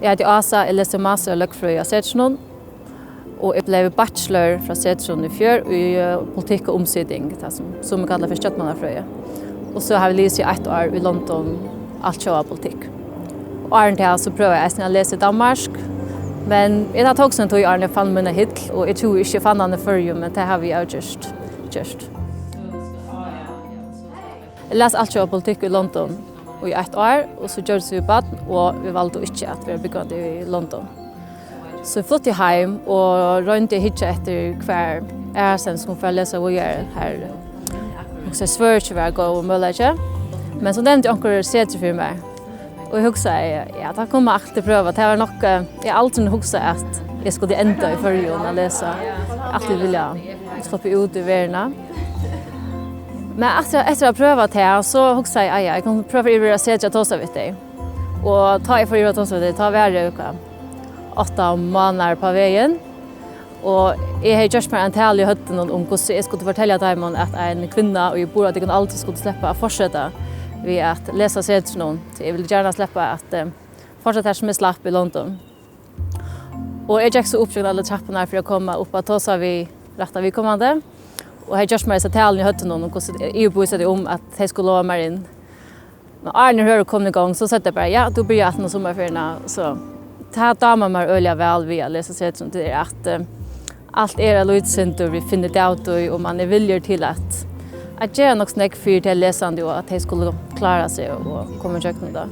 Jeg heter Asa, jeg leste master og løkfrøy av Setron, og jeg ble bachelor fra Setron i fjør i politikk og omsidning, som vi kaller for støttmannafrøye. Og så har vi lyst i 1 år i London, alt kjøy av politikk. Og åren til så prøver jeg å lese i Danmark, men jeg har tog sånn til åren jeg fann mine hitl, og jeg tror ikke fann han i førje, men det har vi jo gjort. Jeg leste alt kjøy av politikk i London i 1 år, og så gjorde vi bad, og vi valgte ikke at vi byggde i London. Så jeg flyttet hjem, og rønte hittet etter hver æresen som får lese hva jeg her. Så jeg svør ikke hva jeg går og møller ikke. Men så nevnte jeg noen seter for meg. Og jeg husker, ja, da kommer jeg alltid prøve. Det var nok, jeg alltid husker at jeg skulle enda i førjen og lese. Jeg alltid ville slippe ut i verden. Men efter att pröva det så huskar jag kan pröva att se att jag tar vid dig. Och ta i för att ta vid dig, ta varje vecka. 8 månader på vägen. Och jag har just en tal i hötten om hur jag skulle fortälja dem att en kvinna och jag bor att jag alltid skulle släppa att fortsätta vid att läsa Setron. Jag vill gärna släppa att fortsätta här som jag slapp i London. Och jag gick så upptryckt alla trapporna för att komma upp att ta vid rätta vid kommande. Och jag just mig så talen i hötten om hur jag bosatte om att jag skulle lova mig in. Men Arne hör kom igång så sätter jag bara ja, då blir jag 18 sommarferierna så ta damer mig öliga väl via läsa Setron till att allt era lutcenter vi finner det ut och man är villig till att göra något snack för till läsande och att jag skulle klara sig och komma och köka det.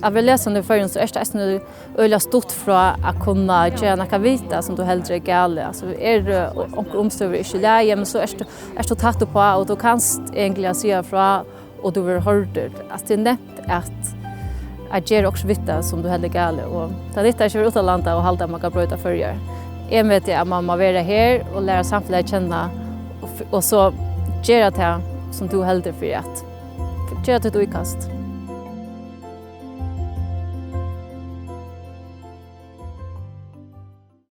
Jag vill läsa nu för så är det öliga stort från att kunna göra något vita som du hellre är gale. Alltså det omstöver inte läge men så är det tatt på och du kan egentligen se från och du vill höra att det är nätt att göra också vita som du hellre gale och ta det där kör utlanda och hålla man kan bryta förgör. Jag vet att man måste vara här och lära samhället känna och så göra det som du hellre för att göra det utkast.